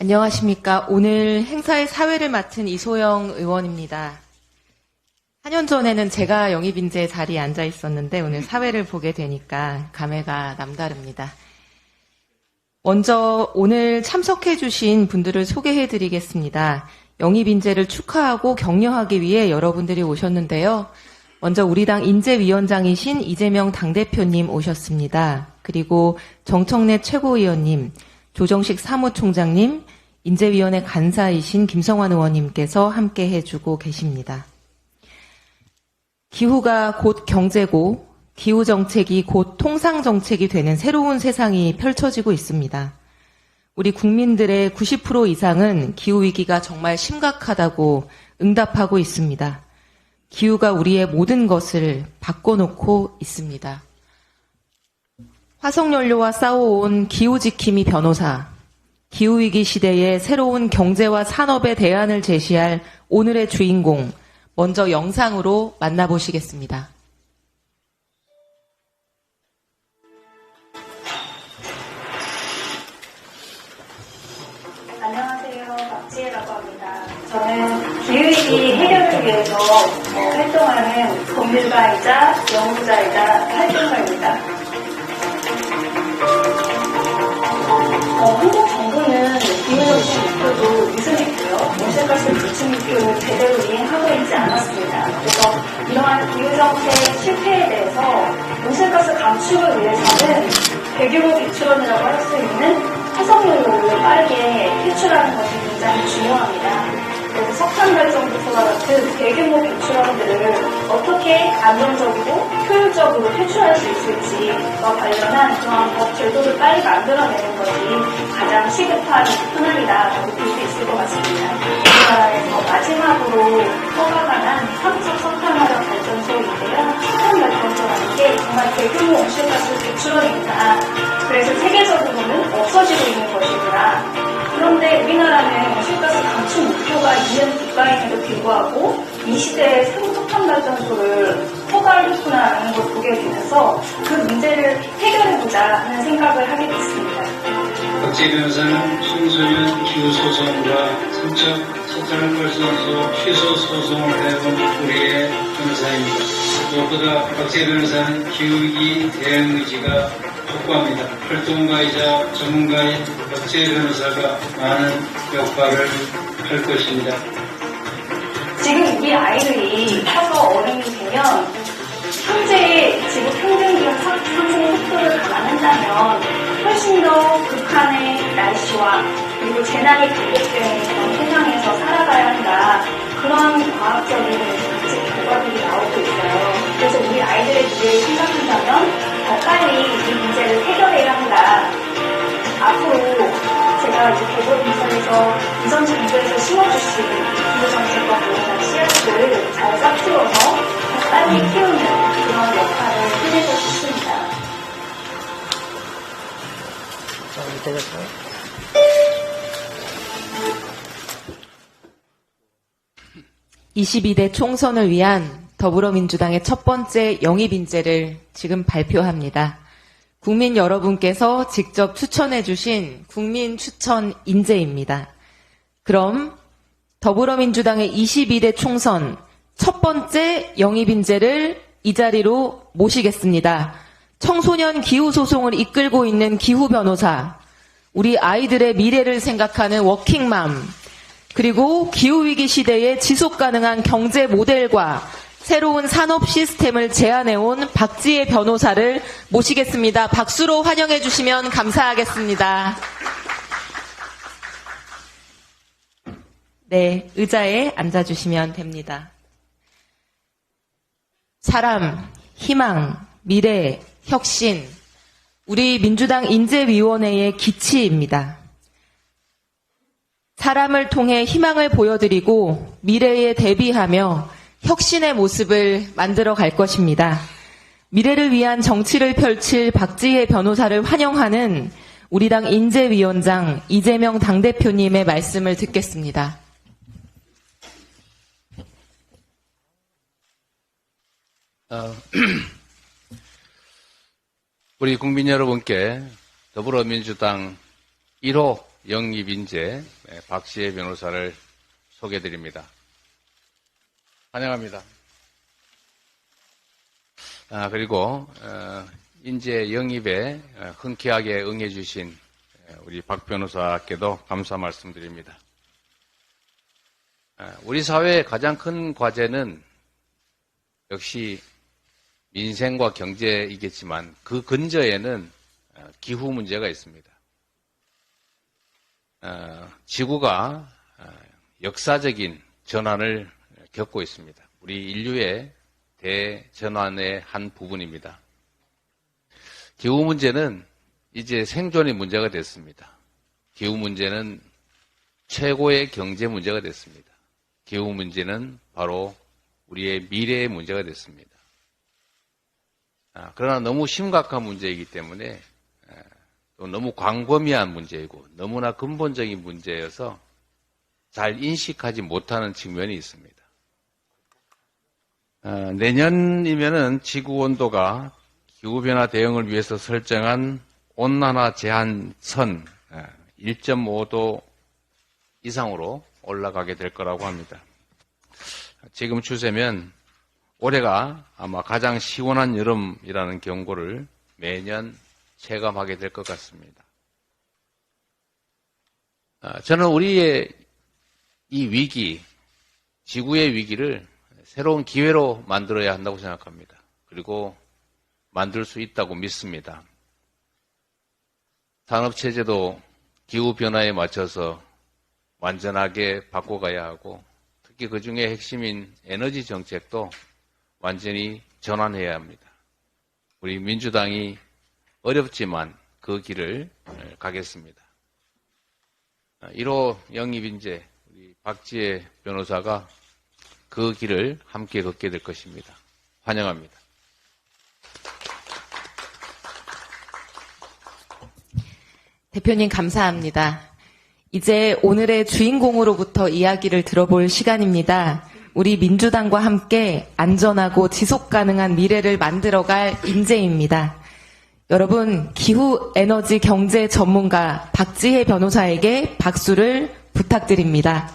안녕하십니까. 오늘 행사의 사회를 맡은 이소영 의원입니다. 4년 전에는 제가 영입인재 자리에 앉아 있었는데 오늘 사회를 보게 되니까 감회가 남다릅니다. 먼저 오늘 참석해 주신 분들을 소개해 드리겠습니다. 영입인재를 축하하고 격려하기 위해 여러분들이 오셨는데요. 먼저 우리 당 인재위원장이신 이재명 당대표님 오셨습니다. 그리고 정청래 최고위원님, 조정식 사무총장님, 인재위원회 간사이신 김성환 의원님께서 함께 해주고 계십니다. 기후가 곧 경제고 기후정책이 곧 통상정책이 되는 새로운 세상이 펼쳐지고 있습니다. 우리 국민들의 90% 이상은 기후위기가 정말 심각하다고 응답하고 있습니다. 기후가 우리의 모든 것을 바꿔놓고 있습니다. 화석연료와 싸워온 기후지킴이 변호사, 기후위기 시대의 새로운 경제와 산업의 대안을 제시할 오늘의 주인공, 먼저 영상으로 만나보시겠습니다. 안녕하세요. 박지혜라고 합니다. 저는 기후위기 해결을 위해서 활동하는 법률가이자 연구자이자 활동가입니다. 한국 정부는 기후정책 목표도 미수지표요, 온실가스 배출 목표를 제대로 이행하고 있지 않았습니다. 그래서 이러한 기후정책 실패에 대해서 온실가스 감축을 위해서는 대규모 배출원이라고 할 수 있는 화석연료를 빠르게 퇴출하는 것이 굉장히 중요합니다. 그래서 석탄발전소와 같은 대규모 배출원들을 어떻게 안정적이고 효율적으로 퇴출할 수 있을지와 관련한 그러한 법 제도를 빨리 만들어내는 것이 가장 시급한 현안이다라고 볼 수 있을 것 같습니다. 우리나라에서 마지막으로 허가가 난 삼척 석탄화력 발전소인데요. 석탄발전소라는 게 정말 대규모 온실가스 배출원입니다. 그래서 세계적으로는 없어지고 있는 것이구나. 그런데 우리나라는 온실가스 감축 목표가 있는 국가임에도 불구하고 이 시대에 새로 석탄발전소를 허가를 했구나라는 걸 보게 되면서 그 문제를 해결해보자 하는 생각을 하게 됐습니다. 박지혜 변호사는 청소년 기후소송과 삼척 석탄발전소 취소 소송을 해본 우리의 변호사입니다. 무엇보다 박지혜 변호사는 기후위기 대응 의지가 확고합니다. 활동가이자 전문가인 박지혜 변호사가 많은 역할을 할 것입니다. 지금 우리 아이들이 커서 어른이 되면 현재의 지구 평균 기온 상승 속도를 감안한다면 훨씬 더 극한의 날씨와 그리고 재난이 반복되는 그런 세상에서 살아가야 한다. 그런 과학적인 관측 결과들이 나오고 있어요. 그래서 우리 아이들의 미래를 생각한다면 더 빨리 이 문제를 해결해야 한다. 앞으로 제가 이제 대법원에서 이전 정부에서 심어주신 기후정책과 관련한 씨앗을 잘 싹트워서 더 빨리 키우는 그런 역할을 해내고 싶습니다. 22대 총선을 위한 더불어민주당의 첫 번째 영입인재를 지금 발표합니다. 국민 여러분께서 직접 추천해 주신 국민 추천 인재입니다. 그럼 더불어민주당의 22대 총선 첫 번째 영입인재를 이 자리로 모시겠습니다. 청소년 기후소송을 이끌고 있는 기후변호사, 우리 아이들의 미래를 생각하는 워킹맘, 그리고 기후위기 시대의 지속가능한 경제 모델과 새로운 산업 시스템을 제안해온 박지혜 변호사를 모시겠습니다. 박수로 환영해 주시면 감사하겠습니다. 네, 의자에 앉아주시면 됩니다. 사람, 희망, 미래, 혁신, 우리 민주당 인재위원회의 기치입니다. 사람을 통해 희망을 보여드리고 미래에 대비하며 혁신의 모습을 만들어 갈 것입니다. 미래를 위한 정치를 펼칠 박지혜 변호사를 환영하는 우리 당 인재위원장 이재명 당대표님의 말씀을 듣겠습니다. 우리 국민 여러분께 더불어민주당 1호 영입인재 박지혜 변호사를 소개해드립니다. 환영합니다. 그리고 인재 영입에 흔쾌하게 응해주신 우리 박 변호사께도 감사 말씀드립니다. 우리 사회의 가장 큰 과제는 역시 민생과 경제이겠지만 그 근저에는 기후 문제가 있습니다. 지구가 역사적인 전환을 겪고 있습니다. 우리 인류의 대전환의 한 부분입니다. 기후 문제는 이제 생존의 문제가 됐습니다. 기후 문제는 최고의 경제 문제가 됐습니다. 기후 문제는 바로 우리의 미래의 문제가 됐습니다. 그러나 너무 심각한 문제이기 때문에 또 너무 광범위한 문제이고 너무나 근본적인 문제여서 잘 인식하지 못하는 측면이 있습니다. 내년이면은 지구 온도가 기후변화 대응을 위해서 설정한 온난화 제한선 1.5도 이상으로 올라가게 될 거라고 합니다. 지금 추세면 올해가 아마 가장 시원한 여름이라는 경고를 매년 체감하게 될 것 같습니다. 저는 우리의 이 위기, 지구의 위기를 새로운 기회로 만들어야 한다고 생각합니다. 그리고 만들 수 있다고 믿습니다. 산업체제도 기후변화에 맞춰서 완전하게 바꿔가야 하고 특히 그중에 핵심인 에너지 정책도 완전히 전환해야 합니다. 우리 민주당이 어렵지만 그 길을 가겠습니다. 1호 영입인재 우리 박지혜 변호사가 그 길을 함께 걷게 될 것입니다. 환영합니다. 대표님 감사합니다. 이제 오늘의 주인공으로부터 이야기를 들어볼 시간입니다. 우리 민주당과 함께 안전하고 지속 가능한 미래를 만들어갈 인재입니다. 여러분, 기후 에너지 경제 전문가 박지혜 변호사에게 박수를 부탁드립니다.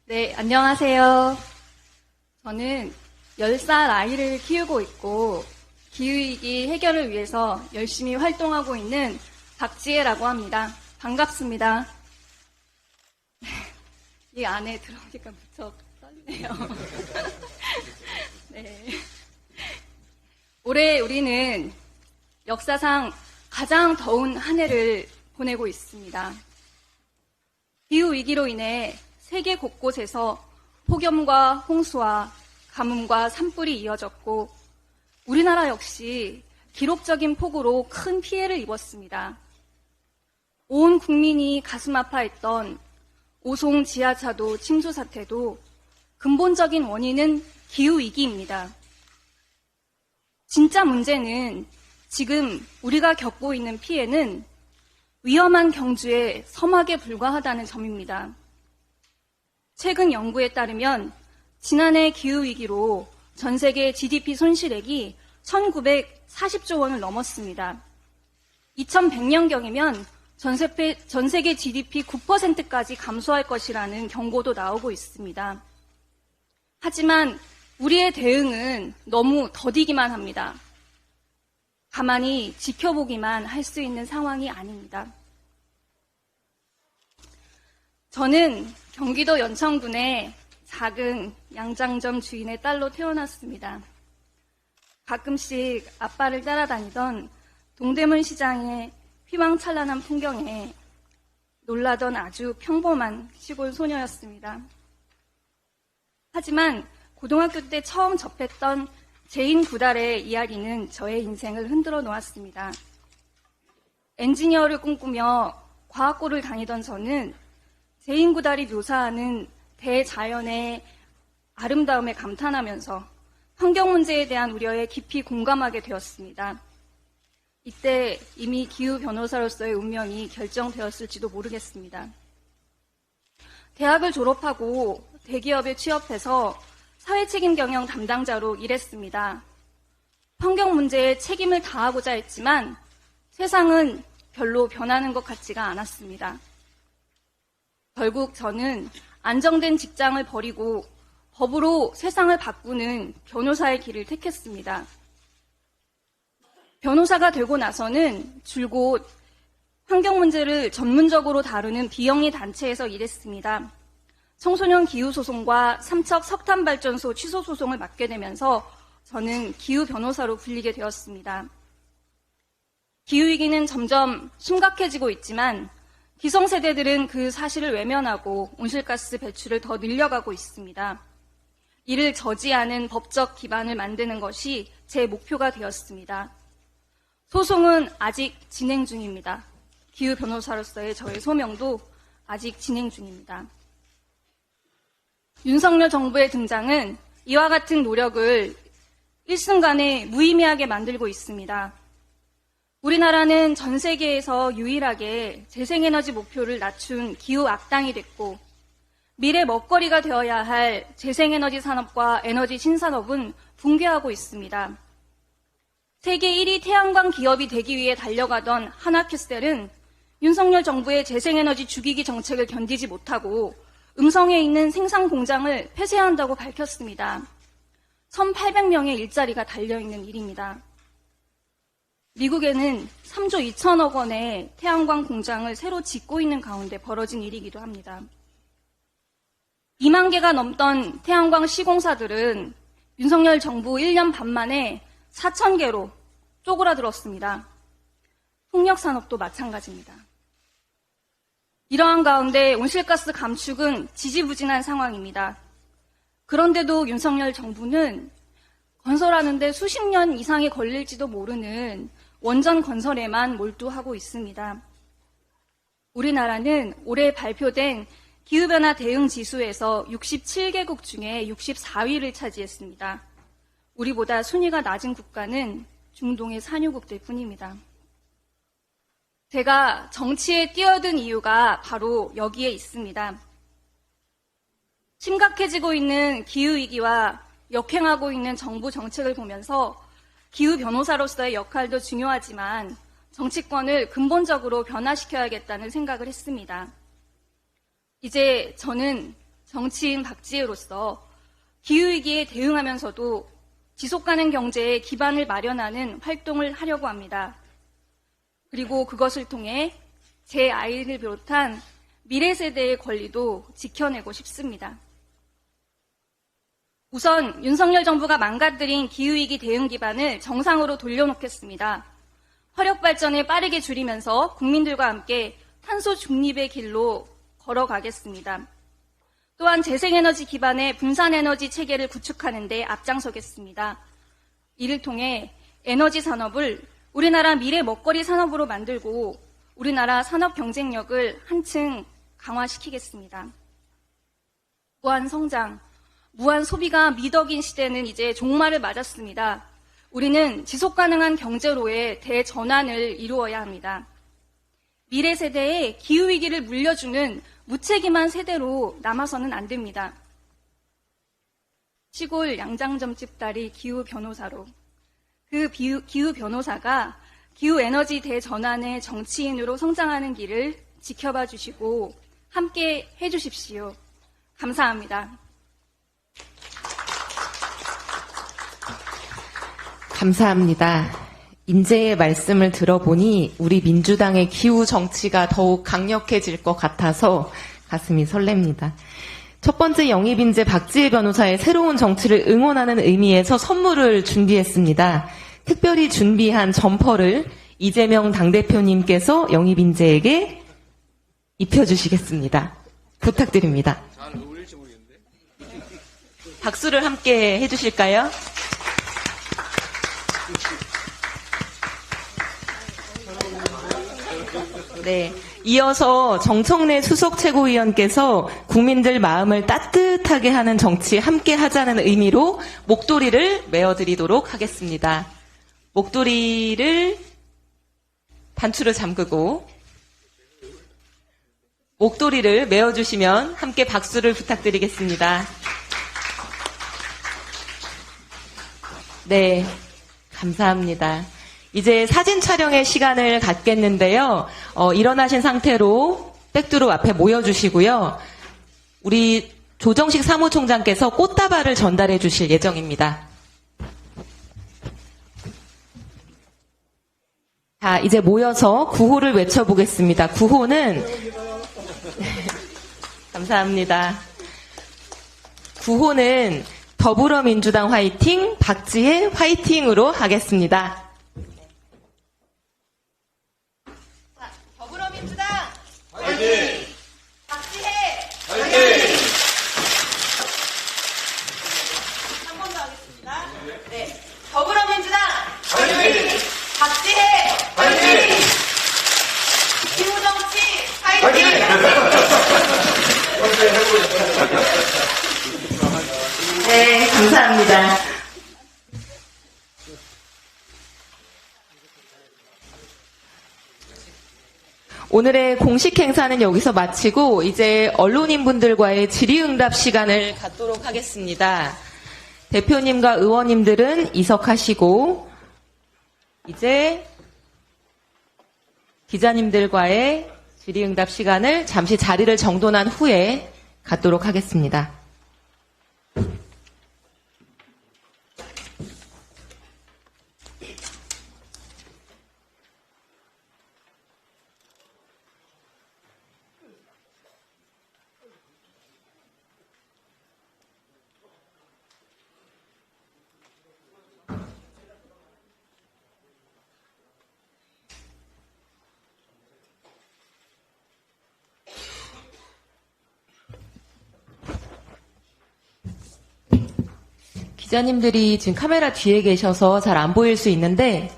네, 안녕하세요. 저는 10살 아이를 키우고 있고 기후위기 해결을 위해서 열심히 활동하고 있는 박지혜라고 합니다. 반갑습니다. 이 안에 들어오니까 무척 떨리네요. 네. 올해 우리는 역사상 가장 더운 한 해를 보내고 있습니다. 기후위기로 인해 세계 곳곳에서 폭염과 홍수와 가뭄과 산불이 이어졌고 우리나라 역시 기록적인 폭우로 큰 피해를 입었습니다. 온 국민이 가슴 아파했던 오송 지하차도 침수 사태도 근본적인 원인은 기후위기입니다. 진짜 문제는 지금 우리가 겪고 있는 피해는 위험한 경주의 서막에 불과하다는 점입니다. 최근 연구에 따르면 지난해 기후위기로 전 세계 GDP 손실액이 1940조 원을 넘었습니다. 2100년경이면 전 세계 GDP 9%까지 감소할 것이라는 경고도 나오고 있습니다. 하지만 우리의 대응은 너무 더디기만 합니다. 가만히 지켜보기만 할 수 있는 상황이 아닙니다. 저는 경기도 연천군의 작은 양장점 주인의 딸로 태어났습니다. 가끔씩 아빠를 따라다니던 동대문 시장의 휘황찬란한 풍경에 놀라던 아주 평범한 시골 소녀였습니다. 하지만 고등학교 때 처음 접했던 제인 구달의 이야기는 저의 인생을 흔들어 놓았습니다. 엔지니어를 꿈꾸며 과학고를 다니던 저는 제인 구달이 묘사하는 대자연의 아름다움에 감탄하면서 환경 문제에 대한 우려에 깊이 공감하게 되었습니다. 이때 이미 기후 변호사로서의 운명이 결정되었을지도 모르겠습니다. 대학을 졸업하고 대기업에 취업해서 사회책임 경영 담당자로 일했습니다. 환경 문제에 책임을 다하고자 했지만 세상은 별로 변하는 것 같지가 않았습니다. 결국 저는 안정된 직장을 버리고 법으로 세상을 바꾸는 변호사의 길을 택했습니다. 변호사가 되고 나서는 줄곧 환경 문제를 전문적으로 다루는 비영리 단체에서 일했습니다. 청소년 기후소송과 삼척 석탄발전소 취소소송을 맡게 되면서 저는 기후 변호사로 불리게 되었습니다. 기후위기는 점점 심각해지고 있지만 기성세대들은 그 사실을 외면하고 온실가스 배출을 더 늘려가고 있습니다. 이를 저지하는 법적 기반을 만드는 것이 제 목표가 되었습니다. 소송은 아직 진행 중입니다. 기후 변호사로서의 저의 소명도 아직 진행 중입니다. 윤석열 정부의 등장은 이와 같은 노력을 일순간에 무의미하게 만들고 있습니다. 우리나라는 전 세계에서 유일하게 재생에너지 목표를 낮춘 기후 악당이 됐고 미래 먹거리가 되어야 할 재생에너지 산업과 에너지 신산업은 붕괴하고 있습니다. 세계 1위 태양광 기업이 되기 위해 달려가던 한화큐셀은 윤석열 정부의 재생에너지 죽이기 정책을 견디지 못하고 음성에 있는 생산 공장을 폐쇄한다고 밝혔습니다. 1,800명의 일자리가 달려있는 일입니다. 미국에는 3조 2천억 원의 태양광 공장을 새로 짓고 있는 가운데 벌어진 일이기도 합니다. 2만 개가 넘던 태양광 시공사들은 윤석열 정부 1년 반 만에 4,000개로 쪼그라들었습니다. 풍력산업도 마찬가지입니다. 이러한 가운데 온실가스 감축은 지지부진한 상황입니다. 그런데도 윤석열 정부는 건설하는데 수십 년 이상이 걸릴지도 모르는 원전 건설에만 몰두하고 있습니다. 우리나라는 올해 발표된 기후변화 대응 지수에서 67개국 중에 64위를 차지했습니다. 우리보다 순위가 낮은 국가는 중동의 산유국들 뿐입니다. 제가 정치에 뛰어든 이유가 바로 여기에 있습니다. 심각해지고 있는 기후위기와 역행하고 있는 정부 정책을 보면서 기후 변호사로서의 역할도 중요하지만 정치권을 근본적으로 변화시켜야겠다는 생각을 했습니다. 이제 저는 정치인 박지혜로서 기후위기에 대응하면서도 지속가능 경제의 기반을 마련하는 활동을 하려고 합니다. 그리고 그것을 통해 제 아이를 비롯한 미래 세대의 권리도 지켜내고 싶습니다. 우선 윤석열 정부가 망가뜨린 기후위기 대응 기반을 정상으로 돌려놓겠습니다. 화력발전을 빠르게 줄이면서 국민들과 함께 탄소 중립의 길로 걸어가겠습니다. 또한 재생에너지 기반의 분산에너지 체계를 구축하는 데 앞장서겠습니다. 이를 통해 에너지 산업을 우리나라 미래 먹거리 산업으로 만들고 우리나라 산업 경쟁력을 한층 강화시키겠습니다. 무한 성장, 무한 소비가 미덕인 시대는 이제 종말을 맞았습니다. 우리는 지속가능한 경제로의 대전환을 이루어야 합니다. 미래 세대에 기후위기를 물려주는 무책임한 세대로 남아서는 안 됩니다. 시골 양장점집 딸이 기후 변호사로 그 기후 변호사가 기후에너지 대전환의 정치인으로 성장하는 길을 지켜봐 주시고 함께 해주십시오. 감사합니다. 감사합니다. 인재의 말씀을 들어보니 우리 민주당의 기후 정치가 더욱 강력해질 것 같아서 가슴이 설렙니다. 첫 번째 영입 인재 박지혜 변호사의 새로운 정치를 응원하는 의미에서 선물을 준비했습니다. 특별히 준비한 점퍼를 이재명 당대표님께서 영입 인재에게 입혀주시겠습니다. 부탁드립니다. 잘 어울릴지 모르겠는데. 박수를 함께 해주실까요? 네. 이어서 정청래 수석 최고위원께서 국민들 마음을 따뜻하게 하는 정치 함께 하자는 의미로 목도리를 메어드리도록 하겠습니다. 목도리를 단추를 잠그고 목도리를 메어주시면 함께 박수를 부탁드리겠습니다. 네. 감사합니다. 이제 사진 촬영의 시간을 갖겠는데요. 일어나신 상태로 백두루 앞에 모여주시고요. 우리 조정식 사무총장께서 꽃다발을 전달해 주실 예정입니다. 자, 이제 모여서 구호를 외쳐보겠습니다. 구호는 감사합니다. 구호는 더불어민주당 화이팅, 박지혜 화이팅으로 하겠습니다. 자, 더불어민주당 화이팅! 박지혜 화이팅! 한 번 더 하겠습니다. 네, 더불어민주당 화이팅! 박지혜 화이팅! 기후정치 화이팅! 네, 감사합니다. 오늘의 공식 행사는 여기서 마치고 이제 언론인분들과의 질의응답 시간을 갖도록 하겠습니다. 대표님과 의원님들은 이석하시고 이제 기자님들과의 질의응답 시간을 잠시 자리를 정돈한 후에 갖도록 하겠습니다. 기자님들이 지금 카메라 뒤에 계셔서 잘 안 보일 수 있는데,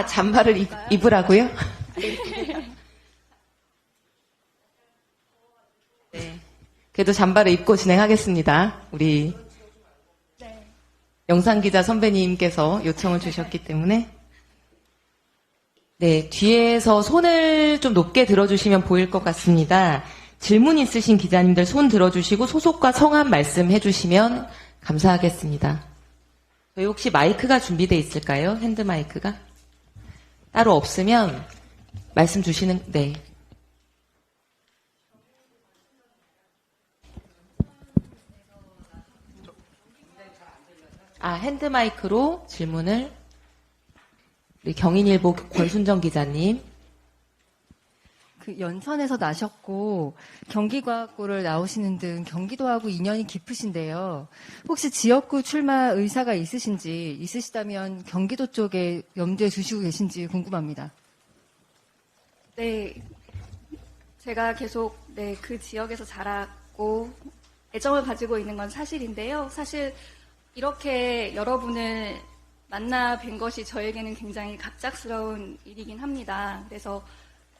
잠바를 입으라고요? 네. 그래도 잠바를 입고 진행하겠습니다. 우리 영상기자 선배님께서 요청을 주셨기 때문에. 네, 뒤에서 손을 좀 높게 들어주시면 보일 것 같습니다. 질문 있으신 기자님들 손 들어주시고 소속과 성함 말씀해 주시면 감사하겠습니다. 저희 혹시 마이크가 준비되어 있을까요? 핸드 마이크가? 따로 없으면 말씀 주시는, 네. 핸드 마이크로 질문을 우리 경인일보 권순정 기자님. 그 연천에서 나셨고 경기과학고를 나오시는 등 경기도하고 인연이 깊으신데요. 혹시 지역구 출마 의사가 있으시다면 경기도 쪽에 염두에 두시고 계신지 궁금합니다. 네, 제가 계속 그 지역에서 자랐고 애정을 가지고 있는 건 사실인데요. 사실 이렇게 여러분을 만나 뵌 것이 저에게는 굉장히 갑작스러운 일이긴 합니다. 그래서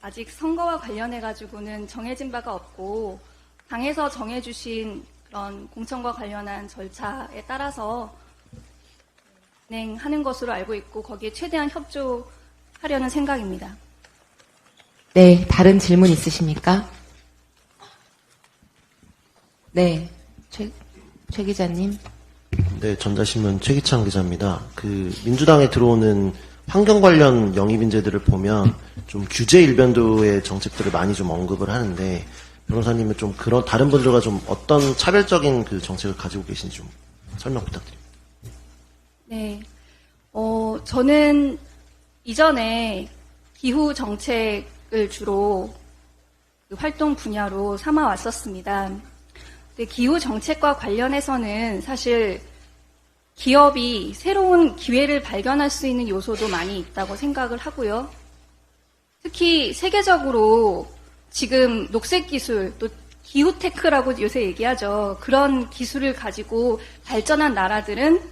아직 선거와 관련해가지고는 정해진 바가 없고 당에서 정해주신 그런 공천과 관련한 절차에 따라서 진행하는 것으로 알고 있고 거기에 최대한 협조하려는 생각입니다. 네, 다른 질문 있으십니까? 네, 최 기자님. 네, 전자신문 최기창 기자입니다. 민주당에 들어오는 환경 관련 영입 인재들을 보면 좀 규제 일변도의 정책들을 많이 좀 언급을 하는데 변호사님은 좀 그런 다른 분들과 좀 어떤 차별적인 그 정책을 가지고 계신지 좀 설명 부탁드립니다. 네, 저는 이전에 기후 정책을 주로 그 활동 분야로 삼아 왔었습니다. 근데 기후 정책과 관련해서는 사실 기업이 새로운 기회를 발견할 수 있는 요소도 많이 있다고 생각을 하고요. 특히 세계적으로 지금 녹색 기술, 또 기후테크라고 요새 얘기하죠. 그런 기술을 가지고 발전한 나라들은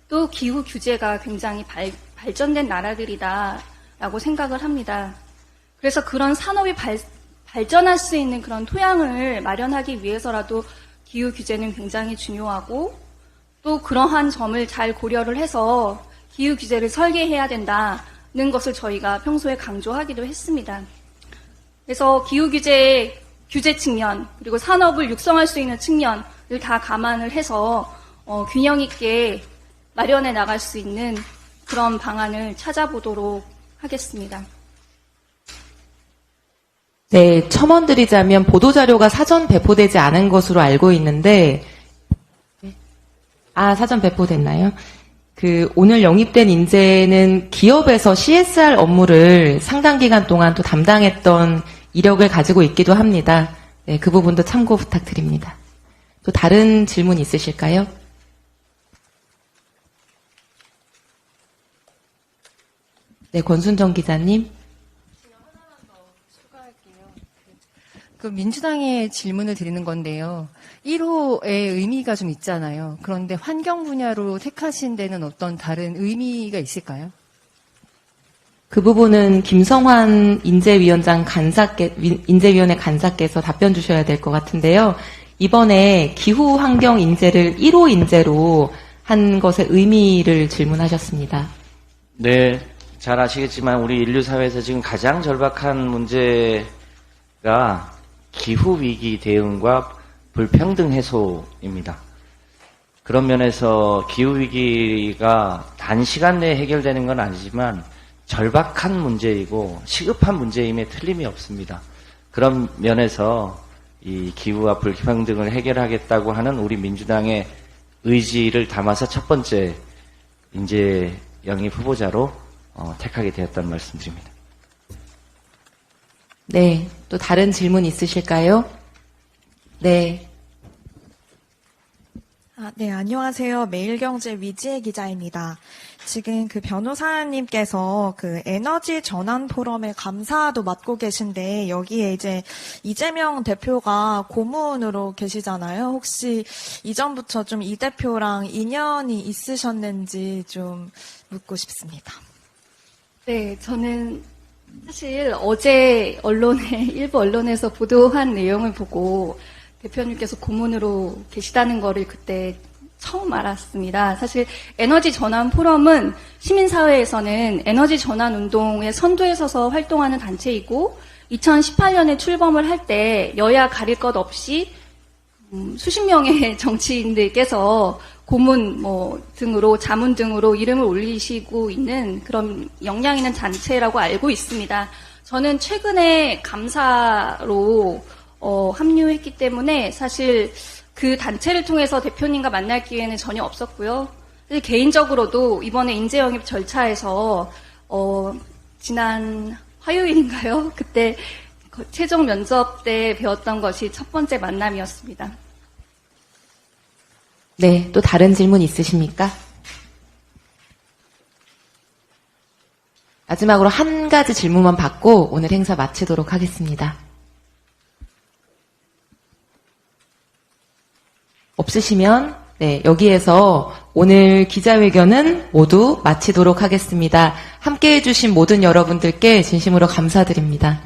또 기후 규제가 굉장히 발전된 나라들이다라고 생각을 합니다. 그래서 그런 산업이 발전할 수 있는 그런 토양을 마련하기 위해서라도 기후 규제는 굉장히 중요하고 또 그러한 점을 잘 고려를 해서 기후 규제를 설계해야 된다는 것을 저희가 평소에 강조하기도 했습니다. 그래서 기후 규제 측면 그리고 산업을 육성할 수 있는 측면을 다 감안을 해서 균형 있게 마련해 나갈 수 있는 그런 방안을 찾아보도록 하겠습니다. 네, 첨언드리자면 보도자료가 사전 배포되지 않은 것으로 알고 있는데, 사전 배포됐나요? 오늘 영입된 인재는 기업에서 CSR 업무를 상당 기간 동안 또 담당했던 이력을 가지고 있기도 합니다. 네, 그 부분도 참고 부탁드립니다. 또 다른 질문 있으실까요? 네, 권순정 기자님. 그 민주당의 질문을 드리는 건데요. 1호의 의미가 좀 있잖아요. 그런데 환경 분야로 택하신 데는 어떤 다른 의미가 있을까요? 그 부분은 김성환 인재위원회 간사께서 답변 주셔야 될 것 같은데요. 이번에 기후 환경 인재를 1호 인재로 한 것의 의미를 질문하셨습니다. 네, 잘 아시겠지만 우리 인류 사회에서 지금 가장 절박한 문제가 기후 위기 대응과 불평등 해소입니다. 그런 면에서 기후 위기가 단시간 내에 해결되는 건 아니지만 절박한 문제이고 시급한 문제임에 틀림이 없습니다. 그런 면에서 이 기후와 불평등을 해결하겠다고 하는 우리 민주당의 의지를 담아서 첫 번째 인재 영입 후보자로 택하게 되었다는 말씀드립니다. 네, 또 다른 질문 있으실까요? 네. 네, 안녕하세요. 매일경제 위지혜 기자입니다. 지금 변호사님께서 에너지 전환 포럼의 감사도 맡고 계신데 여기에 이제 이재명 대표가 고문으로 계시잖아요. 혹시 이전부터 좀 이 대표랑 인연이 있으셨는지 좀 묻고 싶습니다. 네, 저는 사실 어제 일부 언론에서 보도한 내용을 보고 대표님께서 고문으로 계시다는 거를 그때 처음 알았습니다. 사실 에너지 전환 포럼은 시민사회에서는 에너지 전환 운동의 선두에 서서 활동하는 단체이고 2018년에 출범을 할 때 여야 가릴 것 없이 수십 명의 정치인들께서 고문 등으로 자문 등으로 이름을 올리시고 있는 그런 역량 있는 단체라고 알고 있습니다. 저는 최근에 감사로 합류했기 때문에 사실 그 단체를 통해서 대표님과 만날 기회는 전혀 없었고요. 사실 개인적으로도 이번에 인재 영입 절차에서 지난 화요일인가요? 그때 최종 면접 때 배웠던 것이 첫 번째 만남이었습니다. 네, 또 다른 질문 있으십니까? 마지막으로 한 가지 질문만 받고 오늘 행사 마치도록 하겠습니다. 없으시면 네, 여기에서 오늘 기자회견은 모두 마치도록 하겠습니다. 함께해 주신 모든 여러분들께 진심으로 감사드립니다.